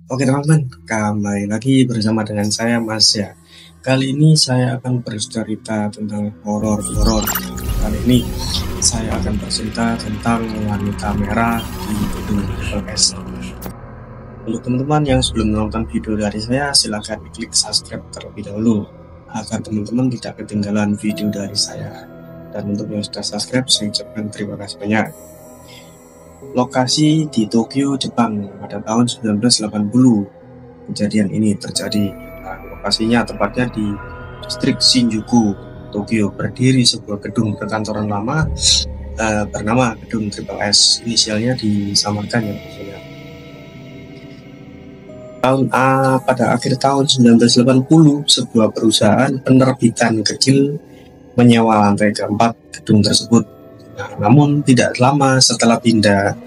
Oke teman-teman, kembali lagi bersama dengan saya Mas ya. Kali ini saya akan bercerita tentang horor. Kali ini saya akan bercerita tentang wanita merah di gedung LS. Untuk teman-teman yang sebelum menonton video dari saya, silahkan klik subscribe terlebih dahulu agar teman-teman tidak ketinggalan video dari saya. Dan untuk yang sudah subscribe, saya ucapkan terima kasih banyak. Lokasi di Tokyo, Jepang pada tahun 1980 kejadian ini terjadi. Nah, lokasinya tepatnya di distrik Shinjuku, Tokyo. Berdiri sebuah gedung perkantoran lama bernama Gedung Triple S. Inisialnya disamarkan ya maksudnya. Pada akhir tahun 1980, sebuah perusahaan penerbitan kecil menyewa lantai keempat gedung tersebut. Nah, namun tidak lama setelah pindah,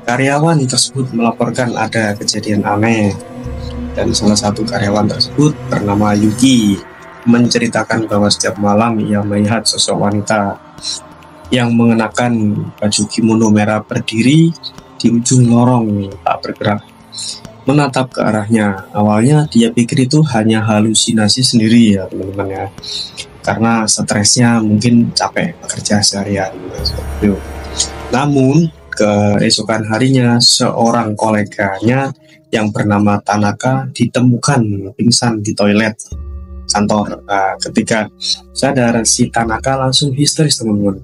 karyawan tersebut melaporkan ada kejadian aneh, dan salah satu karyawan tersebut bernama Yuki menceritakan bahwa setiap malam ia melihat sosok wanita yang mengenakan baju kimono merah berdiri di ujung lorong tak bergerak, menatap ke arahnya. Awalnya dia pikir itu hanya halusinasi sendiri ya teman-teman ya, karena stresnya mungkin capek bekerja seharian gitu. Namun keesokan harinya seorang koleganya yang bernama Tanaka ditemukan pingsan di toilet kantor. Nah, ketika sadar, si Tanaka langsung histeris teman-teman.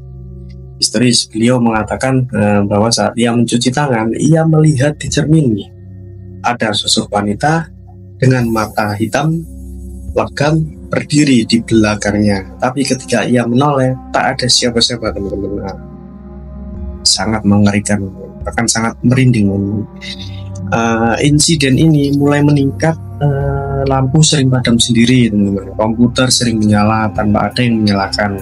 Histeris, beliau mengatakan bahwa saat ia mencuci tangan, ia melihat di cermin ada sosok wanita dengan mata hitam legam berdiri di belakangnya. Tapi ketika ia menoleh, tak ada siapa-siapa teman-teman. Nah, sangat mengerikan, bahkan sangat merinding. Insiden ini mulai meningkat. Lampu sering padam sendiri teman-teman, komputer sering menyala tanpa ada yang menyalakan,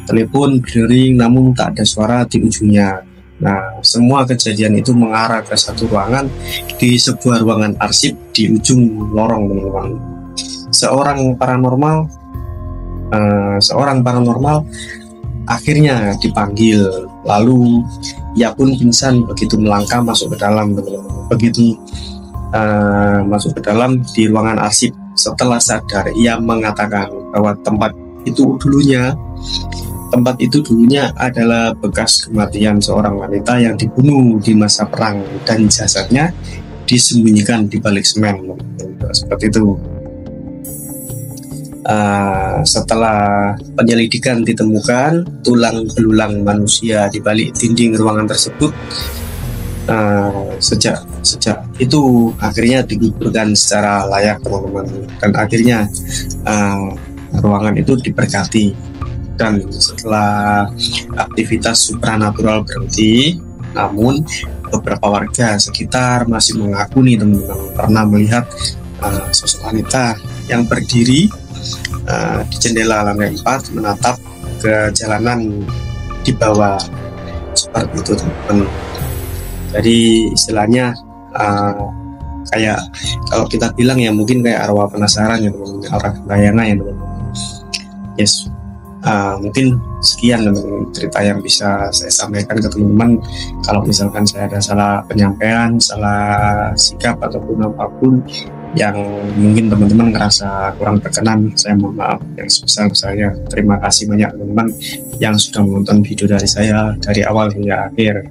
telepon berdering namun tak ada suara di ujungnya. Nah, semua kejadian itu mengarah ke satu ruangan di sebuah ruangan arsip di ujung lorong teman-teman. Seorang paranormal akhirnya dipanggil, lalu ia pun pingsan begitu melangkah masuk ke dalam teman-teman. Begitu masuk ke dalam di ruangan arsip, setelah sadar ia mengatakan bahwa tempat itu dulunya adalah bekas kematian seorang wanita yang dibunuh di masa perang dan jasadnya disembunyikan di balik semen seperti itu. Setelah penyelidikan ditemukan tulang belulang manusia di balik dinding ruangan tersebut. Sejak itu akhirnya dikuburkan secara layak teman-teman, dan akhirnya ruangan itu diberkati. Dan setelah aktivitas supranatural berhenti, namun beberapa warga sekitar masih mengaku nih teman-teman pernah melihat sosok wanita yang berdiri di jendela lantai 4 menatap ke jalanan di bawah seperti itu teman-teman. Jadi istilahnya kayak kalau kita bilang ya mungkin kayak arwah penasaran ya teman-teman, orang bayangan ya teman-teman. Yes, mungkin sekian teman-teman cerita yang bisa saya sampaikan ke teman-teman. Kalau misalkan saya ada salah penyampaian, salah sikap ataupun apapun yang mungkin teman-teman ngerasa kurang berkenan, saya mohon maaf yang sebesar-besarnya. Terima kasih banyak teman-teman yang sudah menonton video dari saya dari awal hingga akhir.